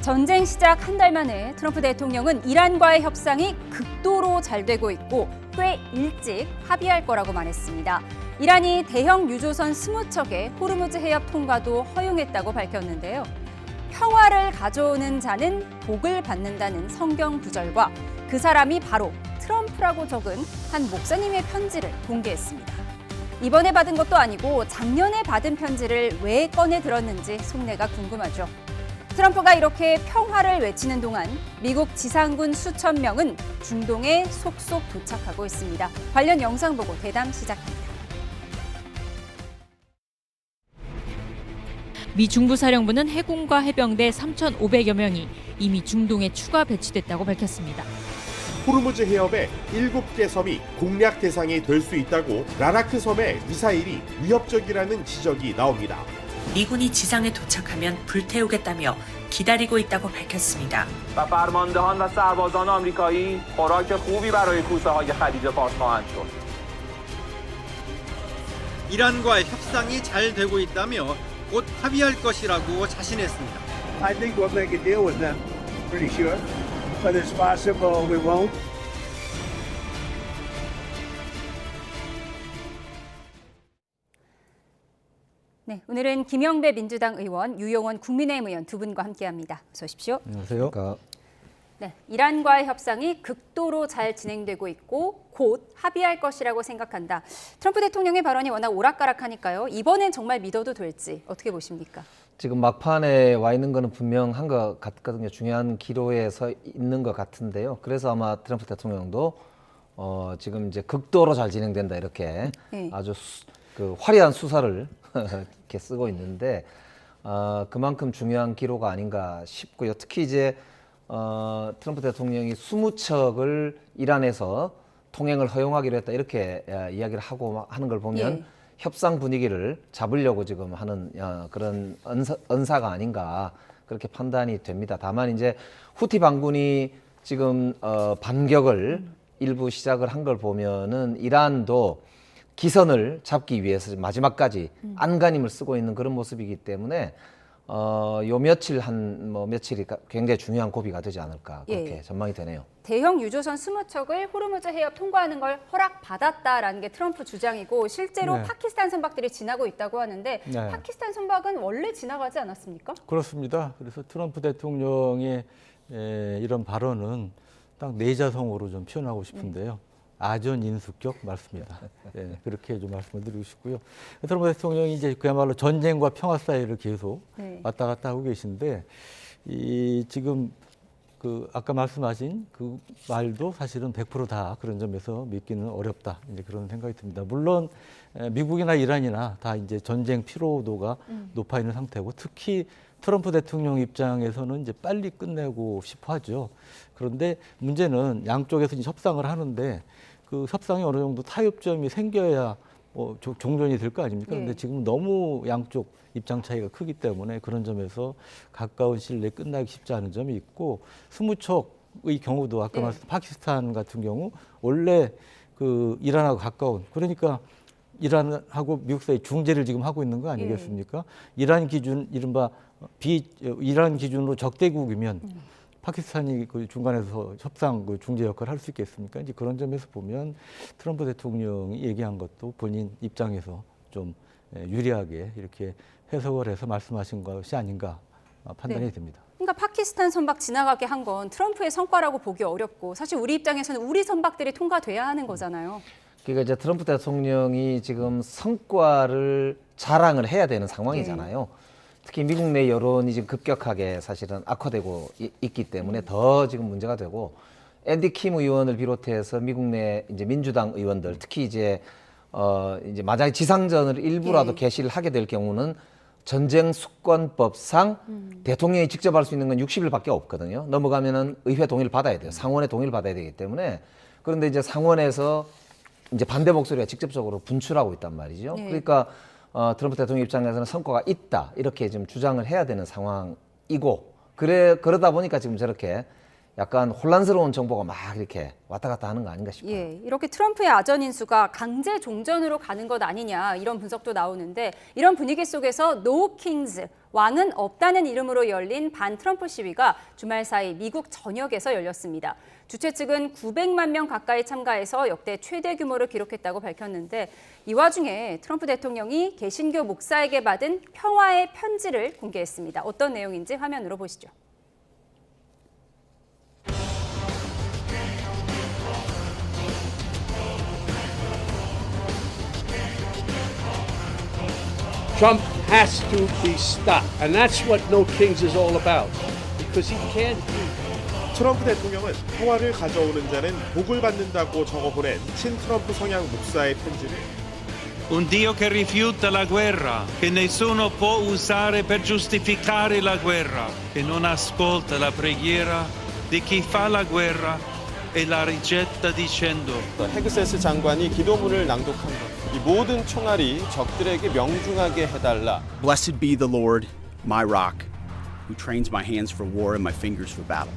전쟁 시작 한 달 만에 트럼프 대통령은 이란과의 협상이 극도로 잘 되고 있고 꽤 일찍 합의할 거라고 말했습니다. 이란이 대형 유조선 20척의 호르무즈 해협 통과도 허용했다고 밝혔는데요. 평화를 가져오는 자는 복을 받는다는 성경 구절과 그 사람이 바로 트럼프라고 적은 한 목사님의 편지를 공개했습니다. 이번에 받은 것도 아니고 작년에 받은 편지를 왜 꺼내 들었는지 속내가 궁금하죠. 트럼프가 이렇게 평화를 외치는 동안 미국 지상군 수천 명은 중동에 속속 도착하고 있습니다. 관련 영상 보고 대담 시작합니다. 미 중부사령부는 해군과 해병대 3,500여 명이 이미 중동에 추가 배치됐다고 밝혔습니다. 호르무즈 해협의 7개 섬이 공략 대상이 될 수 있다고 라라크 섬의 미사일이 위협적이라는 지적이 나옵니다. 미군이 지상에 도착하면 불태우겠다며 기다리고 있다고 밝혔습니다. و فرماندهان و سربازان آمریکایی خوراک خوبی برای کوسه‌های خلیج فارس خواهند شد. 이란과의 협상이 잘 되고 있다며 곧 합의할 것이라고 자신했습니다. I think we'll make a deal with them, pretty sure. Whether it's possible, we won't. 네, 오늘은 김영배 민주당 의원, 유용원 국민의힘 의원 두 분과 함께합니다. 어서 오십시오. 안녕하세요. 네, 이란과의 협상이 극도로 잘 진행되고 있고 곧 합의할 것이라고 생각한다. 트럼프 대통령의 발언이 워낙 오락가락하니까요. 이번엔 정말 믿어도 될지 어떻게 보십니까? 지금 막판에 와 있는 거는 분명한 것 같거든요. 중요한 기로에 서 있는 것 같은데요. 그래서 아마 트럼프 대통령도 지금 이제 극도로 잘 진행된다 이렇게 네. 아주 그 화려한 수사를 이렇게 쓰고 있는데 그만큼 중요한 기로가 아닌가 싶고요. 특히 이제 트럼프 대통령이 20척을 이란에서 통행을 허용하기로 했다 이렇게 이야기를 하고 하는 걸 보면 예. 협상 분위기를 잡으려고 지금 하는 그런 언사가 아닌가 그렇게 판단이 됩니다. 다만 이제 후티 반군이 지금 반격을 일부 시작을 한 걸 보면은 이란도 기선을 잡기 위해서 마지막까지 안간힘을 쓰고 있는 그런 모습이기 때문에 요 며칠 며칠이 굉장히 중요한 고비가 되지 않을까 그렇게 예. 전망이 되네요. 대형 유조선 20척을 호르무즈 해협 통과하는 걸 허락받았다라는 게 트럼프 주장이고 실제로 네. 파키스탄 선박들이 지나고 있다고 하는데 네. 파키스탄 선박은 원래 지나가지 않았습니까? 그렇습니다. 그래서 트럼프 대통령의 이런 발언은 딱 내자성어로 좀 표현하고 싶은데요. 아전인수격 말씀이다. 예, 그렇게 좀 말씀을 드리고 싶고요. 트럼프 대통령이 이제 그야말로 전쟁과 평화 사이를 계속 네. 왔다 갔다 하고 계신데 지금 그 아까 말씀하신 그 말도 사실은 100%다 그런 점에서 믿기는 어렵다 이제 그런 생각이 듭니다. 물론 미국이나 이란이나 다 이제 전쟁 피로도가 높아 있는 상태고 특히 트럼프 대통령 입장에서는 이제 빨리 끝내고 싶어 하죠. 그런데 문제는 양쪽에서 이제 협상을 하는데 그 협상이 어느 정도 타협점이 생겨야 종전이 될 거 아닙니까? 네. 근데 지금 너무 양쪽 입장 차이가 크기 때문에 그런 점에서 가까운 시일 내에 끝나기 쉽지 않은 점이 있고 20척의 경우도 아까 네. 말씀 파키스탄 같은 경우 원래 그 이란하고 가까운 그러니까 이란하고 미국 사이 중재를 지금 하고 있는 거 아니겠습니까? 이란 기준 이른바 이란 기준으로 적대국이면 파키스탄이 그 중간에서 협상 그 중재 역할을 할 수 있겠습니까? 이제 그런 점에서 보면 트럼프 대통령이 얘기한 것도 본인 입장에서 좀 유리하게 이렇게 해석을 해서 말씀하신 것이 아닌가 판단이 네. 됩니다. 그러니까 파키스탄 선박 지나가게 한 건 트럼프의 성과라고 보기 어렵고 사실 우리 입장에서는 우리 선박들이 통과돼야 하는 거잖아요. 그러니까 이제 트럼프 대통령이 지금 성과를 자랑을 해야 되는 상황이잖아요. 특히 미국 내 여론이 지금 급격하게 사실은 악화되고 있기 때문에 더 지금 문제가 되고 앤디 킴 의원을 비롯해서 미국 내 이제 민주당 의원들 특히 이제 만약에 지상전을 일부라도 개시를 하게 될 경우는 전쟁 수권법상 대통령이 직접 할 수 있는 건 60일밖에 없거든요. 넘어가면은 의회 동의를 받아야 돼요. 상원의 동의를 받아야 되기 때문에 그런데 이제 상원에서 이제 반대 목소리가 직접적으로 분출하고 있단 말이죠. 네. 그러니까 트럼프 대통령 입장에서는 성과가 있다 이렇게 지금 주장을 해야 되는 상황이고 그러다 보니까 지금 저렇게 약간 혼란스러운 정보가 막 이렇게 왔다 갔다 하는 거 아닌가 싶어요. 예, 이렇게 트럼프의 아전 인수가 강제 종전으로 가는 것 아니냐 이런 분석도 나오는데 이런 분위기 속에서 No Kings, 왕은 없다는 이름으로 열린 반 트럼프 시위가 주말 사이 미국 전역에서 열렸습니다. 주최 측은 900만 명 가까이 참가해서 역대 최대 규모를 기록했다고 밝혔는데 이 와중에 트럼프 대통령이 개신교 목사에게 받은 평화의 편지를 공개했습니다. 어떤 내용인지 화면으로 보시죠. Trump has to be stopped. And that's what No Kings is all about. Because he can't 트럼프 대통령은 평화를 가져오는 자는 복을 받는다고 적어보낸 친트럼프 성향 목사의 편지를 Un Dio che rifiuta la guerra, che nessuno può usare per giustificare la guerra, che non ascolta la preghiera di chi fa la guerra e la rigetta dicendo 헤그세스 장관이 기도문을 낭독한 것. 이 모든 총알이 적들에게 명중하게 해달라. Blessed be the Lord, my rock, who trains my hands for war and my fingers for battle.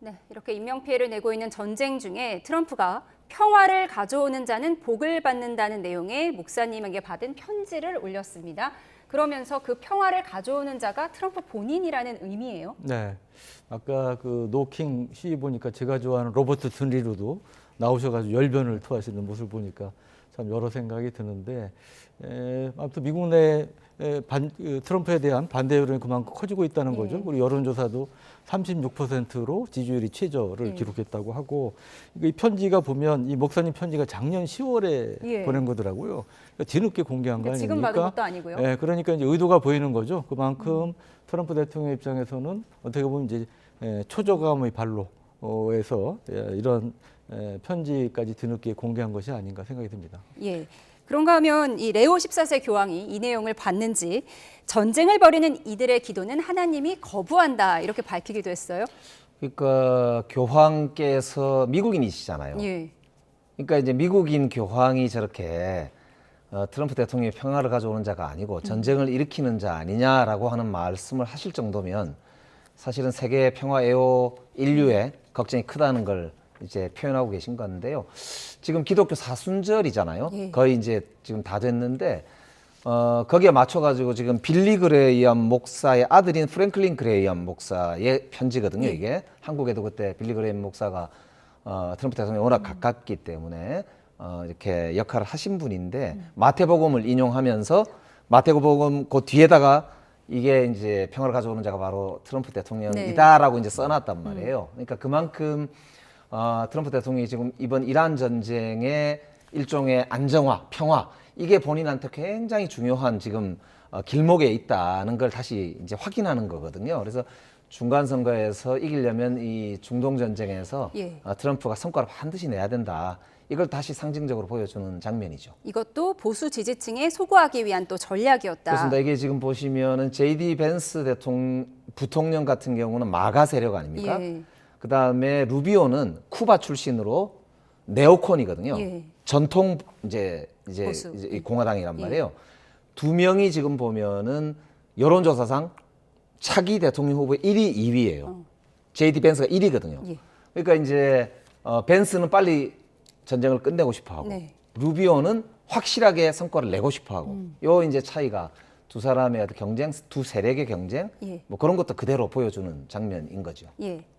네, 이렇게 인명피해를 내고 있는 전쟁 중에 트럼프가 평화를 가져오는 자는 복을 받는다는 내용의 목사님에게 받은 편지를 올렸습니다. 그러면서 그 평화를 가져오는 자가 트럼프 본인이라는 의미예요. 네, 아까 그 노킹 시위 보니까 제가 좋아하는 로버트 드니로도 나오셔가지고 열변을 토하시는 모습을 보니까 참 여러 생각이 드는데 아무튼 미국 내 트럼프에 대한 반대 여론이 그만큼 커지고 있다는 거죠. 우리 여론조사도 36%로 지지율이 최저를 기록했다고 하고 이 편지가 보면 이 목사님 편지가 작년 10월에 보낸 거더라고요. 그러니까 뒤늦게 공개한 거 아닙니까? 지금 받은 것도 아니고요. 네, 그러니까 이제 의도가 보이는 거죠. 그만큼 트럼프 대통령 입장에서는 어떻게 보면 이제 초저감의 발로에서 이런 편지까지 뒤늦게 공개한 것이 아닌가 생각이 듭니다. 예. 그런가 하면 이 레오 14세 교황이 이 내용을 봤는지 전쟁을 벌이는 이들의 기도는 하나님이 거부한다 이렇게 밝히기도 했어요. 그러니까 교황께서 미국인이시잖아요. 예. 그러니까 이제 미국인 교황이 저렇게 트럼프 대통령이 평화를 가져오는 자가 아니고 전쟁을 일으키는 자 아니냐라고 하는 말씀을 하실 정도면 사실은 세계 평화 애호 인류의 걱정이 크다는 걸 이제 표현하고 계신 건데요. 지금 기독교 사순절이잖아요. 거의 이제 지금 다 됐는데 거기에 맞춰가지고 지금 빌리 그레이엄 목사의 아들인 프랭클린 그레이엄 목사의 편지거든요. 이게 한국에도 그때 빌리 그레이엄 목사가 트럼프 대통령이 워낙 가깝기 때문에 이렇게 역할을 하신 분인데 마태복음을 인용하면서 마태복음 그 뒤에다가 이게 이제 평화를 가져오는 자가 바로 트럼프 대통령이다라고 이제 써놨단 말이에요. 그러니까 그만큼 트럼프 대통령이 지금 이번 이란 전쟁의 일종의 안정화, 평화 이게 본인한테 굉장히 중요한 지금 길목에 있다는 걸 다시 이제 확인하는 거거든요. 그래서 중간 선거에서 이기려면 이 중동 전쟁에서 트럼프가 성과를 반드시 내야 된다. 이걸 다시 상징적으로 보여주는 장면이죠. 이것도 보수 지지층에 소구하기 위한 또 전략이었다. 그렇습니다. 이게 지금 보시면은 J.D. 벤스 부통령 같은 경우는 마가 세력 아닙니까? 그 다음에 루비오는 쿠바 출신으로 네오콘이거든요. 전통 이제 공화당이란 말이에요. 두 명이 지금 보면은 여론조사상 차기 대통령 후보 1위, 2위예요. J.D. 벤스가 1위거든요. 그러니까 이제 벤스는 빨리 전쟁을 끝내고 싶어하고 루비오는 확실하게 성과를 내고 싶어하고 요 이제 차이가 두 사람의 경쟁, 두 세력의 경쟁, 뭐 그런 것도 그대로 보여주는 장면인 거죠.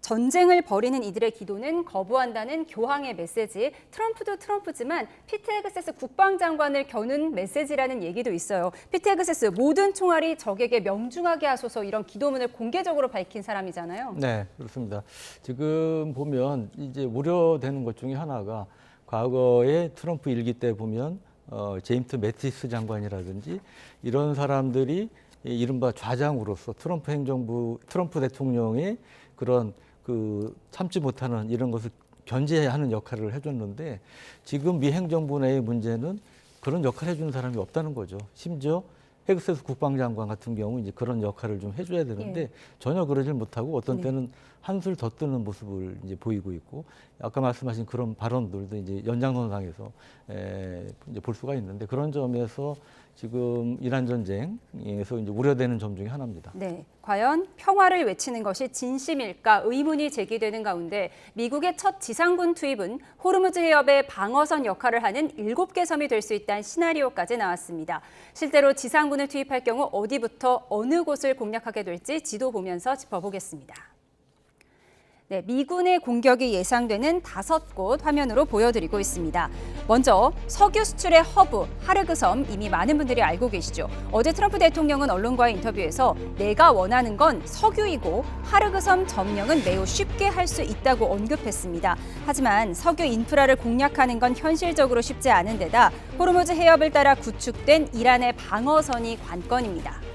전쟁을 벌이는 이들의 기도는 거부한다는 교황의 메시지. 트럼프도 트럼프지만 피트 헤그세스 국방장관을 겨눈 메시지라는 얘기도 있어요. 피트 헤그세스 모든 총알이 적에게 명중하게 하소서 이런 기도문을 공개적으로 밝힌 사람이잖아요. 네, 그렇습니다. 지금 보면 이제 우려되는 것 중에 하나가 과거에 트럼프 일기 때 보면 제임스 매티스 장관이라든지 이런 사람들이 이른바 좌장으로서 트럼프 행정부, 트럼프 대통령의 그런 그 참지 못하는 이런 것을 견제하는 역할을 해줬는데 지금 미 행정부 내의 문제는 그런 역할을 해주는 사람이 없다는 거죠. 심지어 헤그세스 국방장관 같은 경우 이제 그런 역할을 좀 해줘야 되는데 전혀 그러질 못하고 어떤 때는 한술 더 뜨는 모습을 이제 보이고 있고 아까 말씀하신 그런 발언들도 이제 연장선상에서 이제 볼 수가 있는데 그런 점에서 지금 이란 전쟁에서 이제 우려되는 점 중에 하나입니다. 네, 과연 평화를 외치는 것이 진심일까 의문이 제기되는 가운데 미국의 첫 지상군 투입은 호르무즈 해협의 방어선 역할을 하는 7개 섬이 될 수 있다는 시나리오까지 나왔습니다. 실제로 지상군을 투입할 경우 어디부터 어느 곳을 공략하게 될지 지도 보면서 짚어보겠습니다. 네, 미군의 공격이 예상되는 5곳 화면으로 보여드리고 있습니다. 먼저 석유 수출의 허브 하르그섬 이미 많은 분들이 알고 계시죠. 어제 트럼프 대통령은 언론과의 인터뷰에서 내가 원하는 건 석유이고 하르그섬 점령은 매우 쉽게 할 수 있다고 언급했습니다. 하지만 석유 인프라를 공략하는 건 현실적으로 쉽지 않은 데다 호르무즈 해협을 따라 구축된 이란의 방어선이 관건입니다.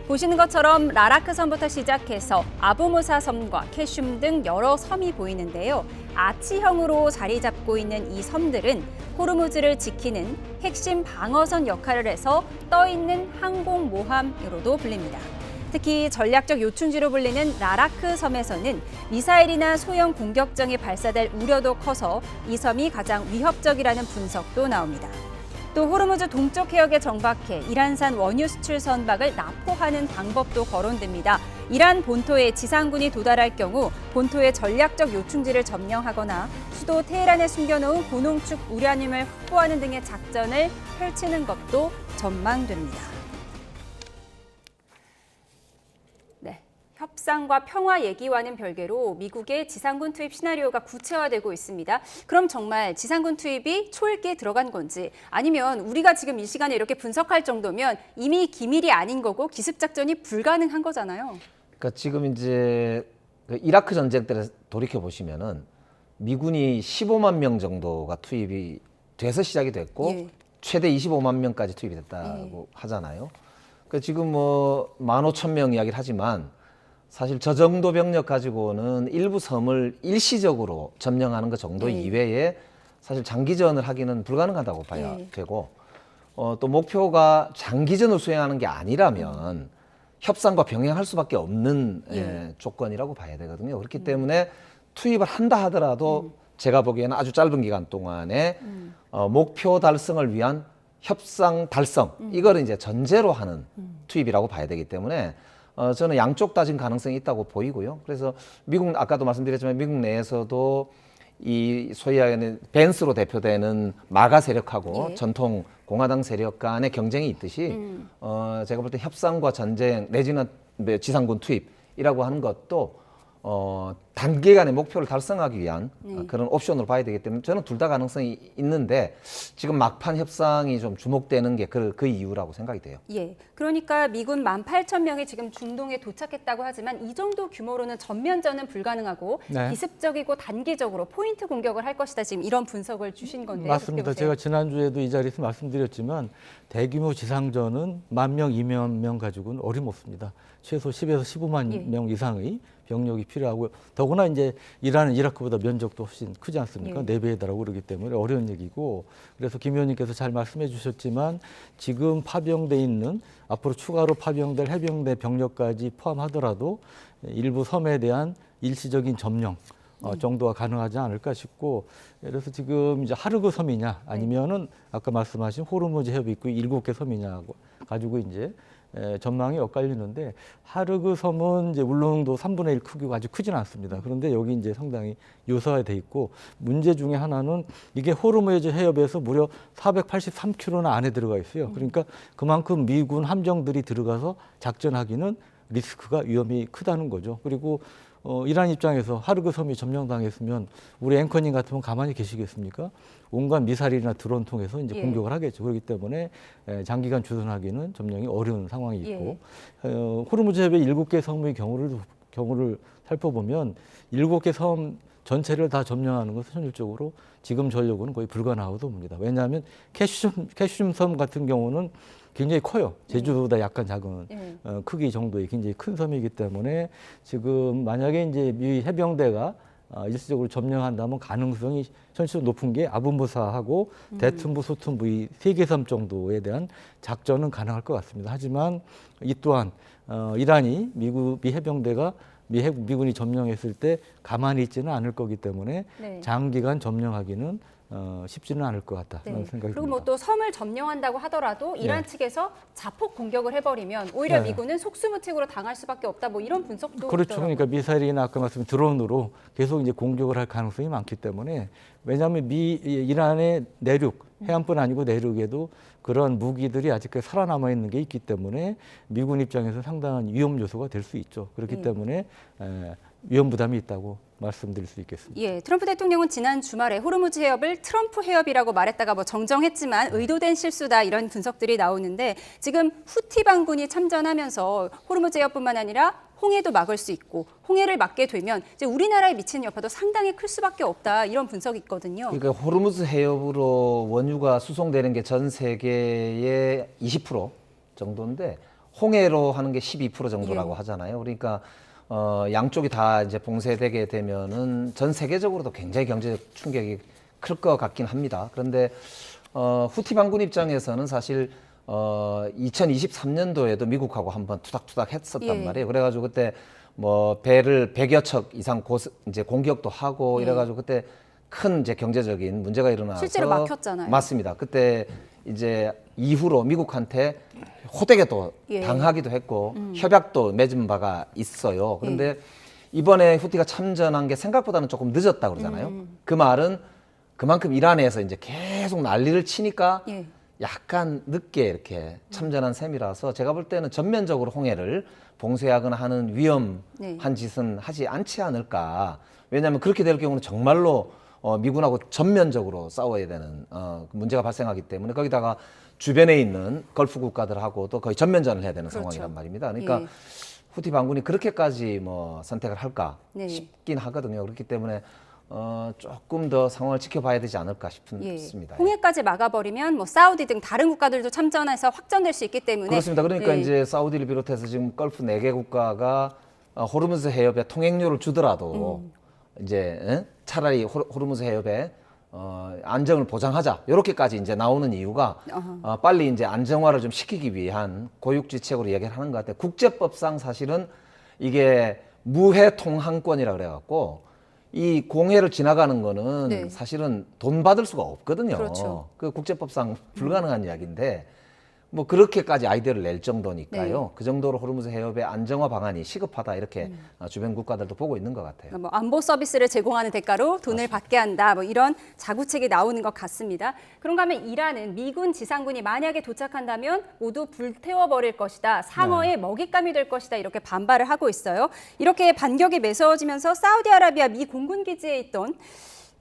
보시는 것처럼 라라크 섬부터 시작해서 아부무사 섬과 캐슘 등 여러 섬이 보이는데요. 아치형으로 자리 잡고 있는 이 섬들은 호르무즈를 지키는 핵심 방어선 역할을 해서 떠있는 항공모함으로도 불립니다. 특히 전략적 요충지로 불리는 라라크 섬에서는 미사일이나 소형 공격정이 발사될 우려도 커서 이 섬이 가장 위협적이라는 분석도 나옵니다. 또 호르무즈 동쪽 해역에 정박해 이란산 원유 수출 선박을 납포하는 방법도 거론됩니다. 이란 본토에 지상군이 도달할 경우 본토의 전략적 요충지를 점령하거나 수도 테헤란에 숨겨놓은 고농축 우라늄을 확보하는 등의 작전을 펼치는 것도 전망됩니다. 협상과 평화 얘기와는 별개로 미국의 지상군 투입 시나리오가 구체화되고 있습니다. 그럼 정말 지상군 투입이 초읽기에 들어간 건지 아니면 우리가 지금 이 시간에 이렇게 분석할 정도면 이미 기밀이 아닌 거고 기습작전이 불가능한 거잖아요. 그러니까 지금 이제 이라크 전쟁 때 돌이켜 보시면은 미군이 15만 명 정도가 투입이 돼서 시작이 됐고 예. 최대 25만 명까지 투입이 됐다고 하잖아요. 그러니까 지금 뭐 15,000명 이야기를 하지만 사실 저 정도 병력 가지고는 일부 섬을 일시적으로 점령하는 것 정도 이외에 사실 장기전을 하기는 불가능하다고 봐야 되고 또 목표가 장기전을 수행하는 게 아니라면 협상과 병행할 수밖에 없는 조건이라고 봐야 되거든요. 그렇기 때문에 투입을 한다 하더라도 제가 보기에는 아주 짧은 기간 동안에 목표 달성을 위한 협상 달성 이거를 이제 전제로 하는 투입이라고 봐야 되기 때문에 저는 양쪽 다 지금 가능성이 있다고 보이고요. 그래서 미국 아까도 말씀드렸지만 미국 내에서도 이 소위 말하는 벤스로 대표되는 마가 세력하고 전통 공화당 세력 간의 경쟁이 있듯이 제가 볼 때 협상과 전쟁 내지는 지상군 투입이라고 하는 것도 단기간에 목표를 달성하기 위한 그런 옵션으로 봐야 되기 때문에 저는 둘 다 가능성이 있는데 지금 막판 협상이 좀 주목되는 게 그 이유라고 생각이 돼요. 예, 그러니까 미군 18,000명이 지금 중동에 도착했다고 하지만 이 정도 규모로는 전면전은 불가능하고 기습적이고 단기적으로 포인트 공격을 할 것이다. 지금 이런 분석을 주신 건데요. 맞습니다. 제가 지난주에도 이 자리에서 말씀드렸지만 대규모 지상전은 10,000명, 20,000명 가지고는 어림없습니다. 최소 10에서 15만 명 이상의 병력이 필요하고요. 더구나 이제 이란은 이라크보다 면적도 훨씬 크지 않습니까? 4배에 달하고 그러기 때문에 어려운 얘기고 그래서 김 의원님께서 잘 말씀해 주셨지만 지금 파병돼 있는 앞으로 추가로 파병될 해병대 병력까지 포함하더라도 일부 섬에 대한 일시적인 점령 정도가 가능하지 않을까 싶고 그래서 지금 이제 하르그 섬이냐 아니면은 아까 말씀하신 호르무즈 해협이 있고 7개 섬이냐 가지고 이제 전망이 엇갈리는데 하르그 섬은 이제 울릉도 3분의 1 크기가 아주 크지는 않습니다. 그런데 여기 이제 상당히 요소화돼 있고 문제 중에 하나는 이게 호르무즈 해협에서 무려 483km나 안에 들어가 있어요. 그러니까 그만큼 미군 함정들이 들어가서 작전하기는 리스크가 위험이 크다는 거죠. 그리고 이란 입장에서 하르그 섬이 점령당했으면 우리 앵커님 같으면 가만히 계시겠습니까? 온갖 미사일이나 드론 통해서 이제 공격을 하겠죠. 그렇기 때문에 장기간 주둔하기는 점령이 어려운 상황이 있고 호르무즈 해협의 7개 섬의 경우를 살펴보면 7개 섬 전체를 다 점령하는 것은 현실적으로 지금 전력으로는 거의 불가능하다고 봅니다. 왜냐하면 캐슘 섬 같은 경우는 굉장히 커요. 제주도보다 약간 작은 크기 정도의 굉장히 큰 섬이기 때문에 지금 만약에 이제 미 해병대가 일시적으로 점령한다면 가능성이 현실적으로 높은 게 아부무사하고 대tum부, 소tum부 이 3개 섬 정도에 대한 작전은 가능할 것 같습니다. 하지만 이 또한 이란이 미 해병대가 미군이 점령했을 때 가만히 있지는 않을 거기 때문에 장기간 점령하기는 쉽지는 않을 것 같다. 그런 생각이 그리고 듭니다. 뭐 또 섬을 점령한다고 하더라도 이란 측에서 자폭 공격을 해버리면 오히려 미군은 속수무책으로 당할 수밖에 없다. 뭐 이런 분석도 그렇죠. 있더라고요. 그러니까 미사일이나 아까 말씀드린 드론으로 계속 이제 공격을 할 가능성이 많기 때문에 왜냐하면 이란의 내륙 해안뿐 아니고 내륙에도 그런 무기들이 아직까지 살아남아 있는 게 있기 때문에 미군 입장에서 상당한 위험 요소가 될 수 있죠. 그렇기 때문에 위험 부담이 있다고 말씀드릴 수 있겠습니다. 예, 트럼프 대통령은 지난 주말에 호르무즈 해협을 트럼프 해협이라고 말했다가 뭐 정정했지만 의도된 실수다 이런 분석들이 나오는데 지금 후티 반군이 참전하면서 호르무즈 해협뿐만 아니라 홍해도 막을 수 있고 홍해를 막게 되면 이제 우리나라에 미치는 여파도 상당히 클 수밖에 없다 이런 분석이 있거든요. 그러니까 호르무즈 해협으로 원유가 수송되는 게 전 세계의 20% 정도인데 홍해로 하는 게 12% 정도라고 하잖아요. 그러니까 양쪽이 다 이제 봉쇄되게 되면은 전 세계적으로도 굉장히 경제적 충격이 클 것 같긴 합니다. 그런데 후티 반군 입장에서는 사실 2023년도에도 미국하고 한번 투닥투닥 했었단 말이에요. 그래가지고 그때 뭐 배를 100여 척 이상 이제 공격도 하고 이래가지고 그때 큰 이제 경제적인 문제가 일어나서 실제로 막혔잖아요. 맞습니다. 그때 이제 이후로 미국한테 호되게 또 당하기도 했고 협약도 맺은 바가 있어요. 그런데 이번에 후티가 참전한 게 생각보다는 조금 늦었다 그러잖아요. 그 말은 그만큼 이란에서 이제 계속 난리를 치니까 약간 늦게 이렇게 참전한 셈이라서 제가 볼 때는 전면적으로 홍해를 봉쇄하거나 하는 위험한 짓은 하지 않지 않을까. 왜냐하면 그렇게 될 경우는 정말로 미군하고 전면적으로 싸워야 되는 문제가 발생하기 때문에 거기다가 주변에 있는 걸프 국가들하고도 거의 전면전을 해야 되는 상황이란 말입니다. 그러니까 후티 반군이 그렇게까지 뭐 선택을 할까 싶긴 하거든요. 그렇기 때문에 조금 더 상황을 지켜봐야 되지 않을까 싶습니다. 홍해까지 막아버리면 뭐 사우디 등 다른 국가들도 참전해서 확전될 수 있기 때문에 그렇습니다. 그러니까 이제 사우디를 비롯해서 지금 걸프 4개 국가가 호르무즈 해협에 통행료를 주더라도 이제 차라리 호르무즈 해협에 안정을 보장하자 이렇게까지 이제 나오는 이유가 빨리 이제 안정화를 좀 시키기 위한 고육지책으로 얘기를 하는 것 같아요. 국제법상 사실은 이게 무해 통항권이라 그래갖고 이 공해를 지나가는 거는 사실은 돈 받을 수가 없거든요. 그렇죠. 그 국제법상 불가능한 이야기인데 뭐 그렇게까지 아이디어를 낼 정도니까요. 그 정도로 호르무즈 해협의 안정화 방안이 시급하다 이렇게 주변 국가들도 보고 있는 것 같아요. 그러니까 뭐 안보 서비스를 제공하는 대가로 돈을 받게 한다. 뭐 이런 자구책이 나오는 것 같습니다. 그런가 하면 이란은 미군 지상군이 만약에 도착한다면 모두 불태워버릴 것이다. 상어의 먹잇감이 될 것이다. 이렇게 반발을 하고 있어요. 이렇게 반격이 매서워지면서 사우디아라비아 미 공군 기지에 있던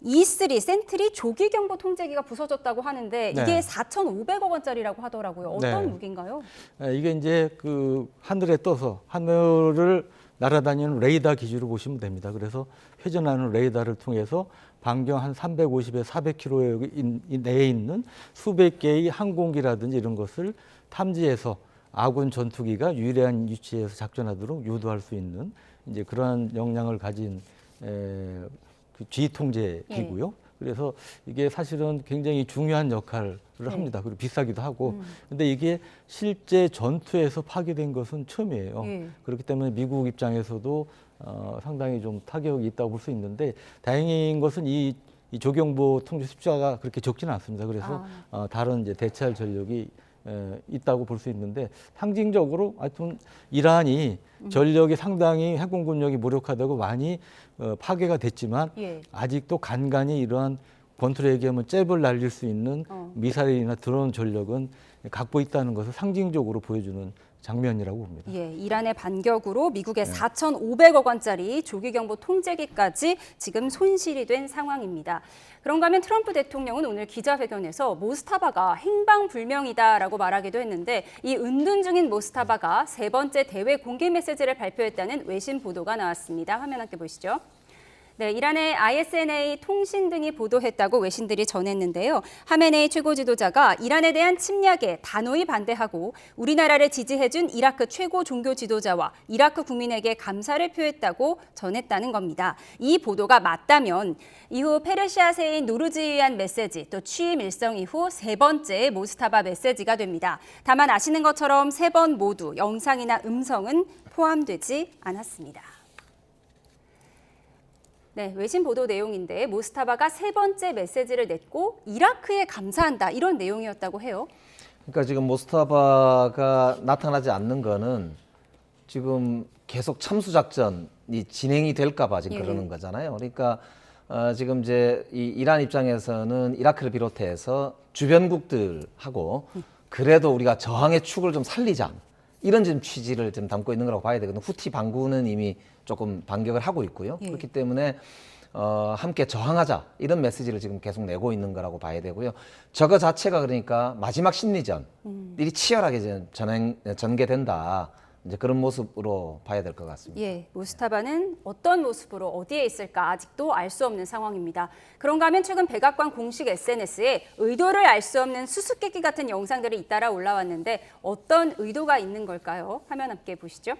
E3 센트리 조기경보 통제기가 부서졌다고 하는데 이게 4,500억 원짜리라고 하더라고요. 어떤 무기인가요? 이게 이제 그 하늘에 떠서 하늘을 날아다니는 레이더 기준으로 보시면 됩니다. 그래서 회전하는 레이더를 통해서 반경 한 350에서 400km 내에 있는 수백 개의 항공기라든지 이런 것을 탐지해서 아군 전투기가 유리한 위치에서 작전하도록 유도할 수 있는 이제 그러한 역량을 가진 그 지휘통제기고요. 그래서 이게 사실은 굉장히 중요한 역할을 합니다. 그리고 비싸기도 하고. 근데 이게 실제 전투에서 파괴된 것은 처음이에요. 그렇기 때문에 미국 입장에서도 상당히 좀 타격이 있다고 볼 수 있는데 다행인 것은 이 조경보 통제 숫자가 그렇게 적지는 않습니다. 그래서 다른 이제 대체할 전력이 있다고 볼 수 있는데 상징적으로 하여튼 이란이 전력이 상당히 해군군력이 무력화되고 많이 파괴가 됐지만 아직도 간간히 이러한 권투를 얘기하면 잽을 날릴 수 있는 미사일이나 드론 전력은 갖고 있다는 것을 상징적으로 보여주는 장면이라고 봅니다. 이란의 반격으로 미국의 4,500억 원짜리 조기경보 통제기까지 지금 손실이 된 상황입니다. 그런가 하면 트럼프 대통령은 오늘 기자회견에서 모스타바가 행방불명이다라고 말하기도 했는데 이 은둔 중인 모스타바가 3번째 대외 공개 메시지를 발표했다는 외신 보도가 나왔습니다. 화면 함께 보시죠. 네, 이란의 ISNA 통신 등이 보도했다고 외신들이 전했는데요. 하메네이 최고 지도자가 이란에 대한 침략에 단호히 반대하고 우리나라를 지지해준 이라크 최고 종교 지도자와 이라크 국민에게 감사를 표했다고 전했다는 겁니다. 이 보도가 맞다면 이후 페르시아세인 노르즈에 의한 메시지 또 취임 일성 이후 3번째 모스타바 메시지가 됩니다. 다만 아시는 것처럼 3번 모두 영상이나 음성은 포함되지 않았습니다. 네, 외신 보도 내용인데 모스타바가 3번째 메시지를 냈고 이라크에 감사한다 이런 내용이었다고 해요. 그러니까 지금 모스타바가 나타나지 않는 거는 지금 계속 참수작전이 진행이 될까 봐 지금 그러는 거잖아요. 그러니까 지금 이제 이 이란 입장에서는 이라크를 비롯해서 주변국들하고 그래도 우리가 저항의 축을 좀 살리자 이런 지금 취지를 좀 담고 있는 거라고 봐야 되거든요. 후티 반군은 이미 조금 반격을 하고 있고요. 그렇기 때문에 함께 저항하자 이런 메시지를 지금 계속 내고 있는 거라고 봐야 되고요. 저거 자체가 그러니까 마지막 심리전이 치열하게 전개된다. 이제 그런 모습으로 봐야 될 것 같습니다. 예, 모스타바는 어떤 모습으로 어디에 있을까 아직도 알 수 없는 상황입니다. 그런가 하면 최근 백악관 공식 SNS에 의도를 알 수 없는 수수께끼 같은 영상들이 잇따라 올라왔는데 어떤 의도가 있는 걸까요? 화면 함께 보시죠.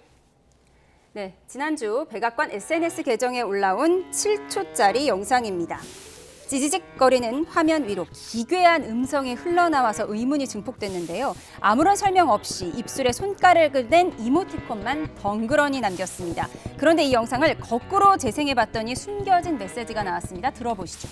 네, 지난주 백악관 SNS 계정에 올라온 7초짜리 영상입니다. 찌지직거리는 화면 위로 기괴한 음성이 흘러나와서 의문이 증폭됐는데요. 아무런 설명 없이 입술에 손가락을 댄 이모티콘만 덩그러니 남겼습니다. 그런데 이 영상을 거꾸로 재생해봤더니 숨겨진 메시지가 나왔습니다. 들어보시죠.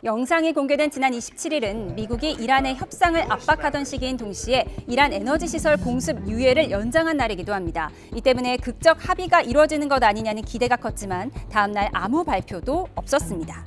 영상이 공개된 지난 27일은 미국이 이란의 협상을 압박하던 시기인 동시에 이란 에너지 시설 공습 유예를 연장한 날이기도 합니다. 이 때문에 극적 합의가 이루어지는 것 아니냐는 기대가 컸지만 다음 날 아무 발표도 없었습니다.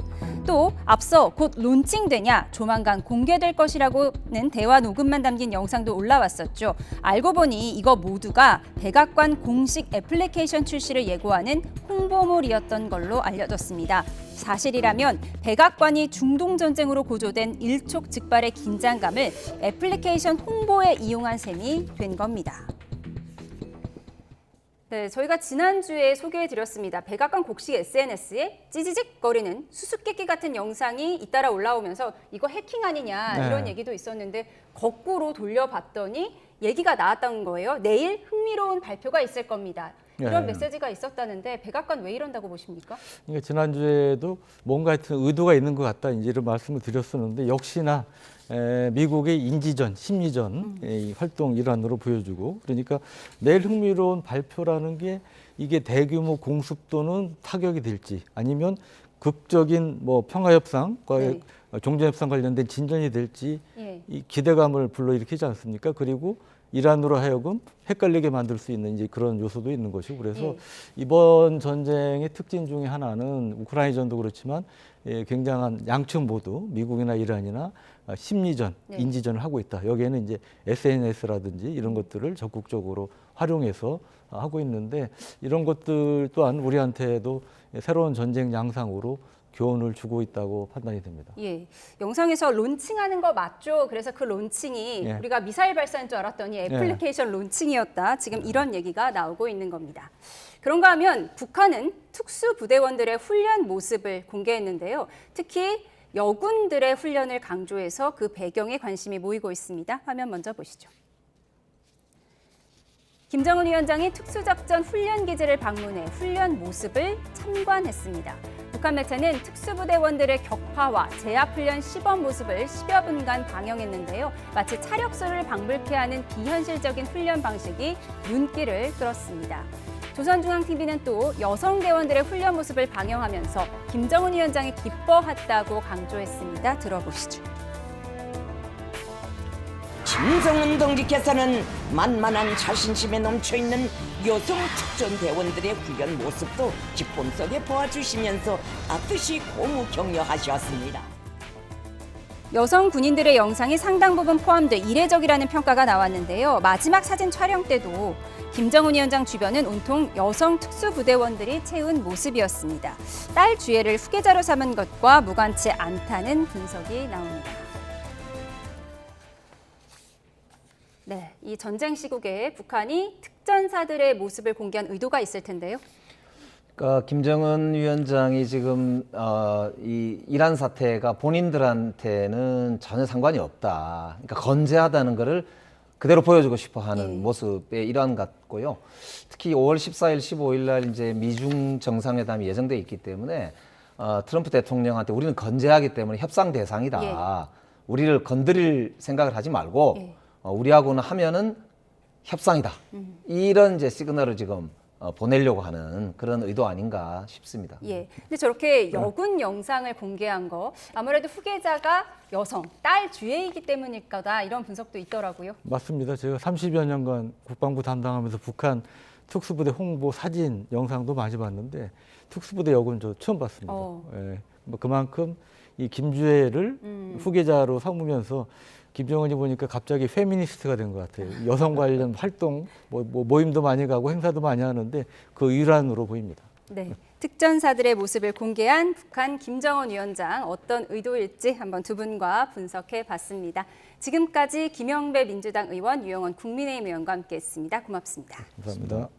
또 앞서 곧 론칭되냐 조만간 공개될 것이라고는 대화 녹음만 담긴 영상도 올라왔었죠. 알고 보니 이거 모두가 백악관 공식 애플리케이션 출시를 예고하는 홍보물이었던 걸로 알려졌습니다. 사실이라면 백악관이 중동 전쟁으로 고조된 일촉즉발의 긴장감을 애플리케이션 홍보에 이용한 셈이 된 겁니다. 네, 저희가 지난주에 소개해드렸습니다. 백악관 공식 SNS에 찌지직거리는 수수께끼 같은 영상이 잇따라 올라오면서 이거 해킹 아니냐 이런 얘기도 있었는데 거꾸로 돌려봤더니 얘기가 나왔던 거예요. 내일 흥미로운 발표가 있을 겁니다. 이런 메시지가 있었다는데 백악관 왜 이런다고 보십니까? 그러니까 지난주에도 뭔가 하여튼 의도가 있는 것 같다 이제 이런 말씀을 드렸었는데 역시나 미국의 인지전, 심리전 활동 일환으로 보여주고 그러니까 내일 흥미로운 발표라는 게 이게 대규모 공습 또는 타격이 될지 아니면 극적인 뭐 평화협상과 종전협상 관련된 진전이 될지 이 기대감을 불러일으키지 않습니까? 그리고 이란으로 하여금 헷갈리게 만들 수 있는 이제 그런 요소도 있는 것이고 그래서 이번 전쟁의 특징 중에 하나는 우크라이나전도 그렇지만 굉장한 양측 모두 미국이나 이란이나 심리전, 인지전을 하고 있다. 여기에는 이제 SNS라든지 이런 것들을 적극적으로 활용해서 하고 있는데 이런 것들 또한 우리한테도 새로운 전쟁 양상으로 교훈을 주고 있다고 판단이 됩니다. 예, 영상에서 론칭하는 거 맞죠? 그래서 그 론칭이 우리가 미사일 발사인 줄 알았더니 애플리케이션 론칭이었다. 지금 이런 얘기가 나오고 있는 겁니다. 그런가 하면 북한은 특수부대원들의 훈련 모습을 공개했는데요. 특히 여군들의 훈련을 강조해서 그 배경에 관심이 모이고 있습니다. 화면 먼저 보시죠. 김정은 위원장이 특수작전 훈련기지를 방문해 훈련 모습을 참관했습니다. 북한 매체는 특수부대원들의 격파와 제압훈련 시범 모습을 10여 분간 방영했는데요. 마치 차력소를 방불케 하는 비현실적인 훈련 방식이 눈길을 끌었습니다. 조선중앙TV는 또 여성 대원들의 훈련 모습을 방영하면서 김정은 위원장이 기뻐했다고 강조했습니다. 들어보시죠. 김정은 동지께서는 만만한 자신심에 넘쳐있는 여성 특전대원들의 훈련 모습도 기쁨 속에 보아주시면서 뜻이 고무 격려하셨습니다. 여성 군인들의 영상이 상당 부분 포함돼 이례적이라는 평가가 나왔는데요. 마지막 사진 촬영 때도 김정은 위원장 주변은 온통 여성 특수부대원들이 채운 모습이었습니다. 딸 주애를 후계자로 삼은 것과 무관치 않다는 분석이 나옵니다. 네, 이 전쟁 시국에 북한이 특전사들의 모습을 공개한 의도가 있을 텐데요. 그러니까 김정은 위원장이 지금 이 이란 사태가 본인들한테는 전혀 상관이 없다. 그러니까 건재하다는 것을 그대로 보여주고 싶어하는 모습의 일환 같고요. 특히 5월 14일, 15일 날 이제 미중 정상회담이 예정돼 있기 때문에 트럼프 대통령한테 우리는 건재하기 때문에 협상 대상이다. 우리를 건드릴 생각을 하지 말고 우리하고는 하면은 협상이다. 이런 이제 시그널을 지금 보내려고 하는 그런 의도 아닌가 싶습니다. 예. 근데 저렇게 여군 영상을 공개한 거 아무래도 후계자가 여성, 딸 주애이기 때문일 거다 이런 분석도 있더라고요. 맞습니다. 제가 30여 년간 국방부 담당하면서 북한 특수부대 홍보 사진, 영상도 많이 봤는데 특수부대 여군 저 처음 봤습니다. 예. 뭐 그만큼 이 김주애를 후계자로 삼으면서 김정은이 보니까 갑자기 페미니스트가 된 것 같아요. 여성 관련 활동, 모임도 많이 가고 행사도 많이 하는데 그 일환으로 보입니다. 네, 특전사들의 모습을 공개한 북한 김정은 위원장 어떤 의도일지 한번 두 분과 분석해 봤습니다. 지금까지 김영배 민주당 의원, 유영원 국민의힘 의원과 함께했습니다. 고맙습니다. 감사합니다.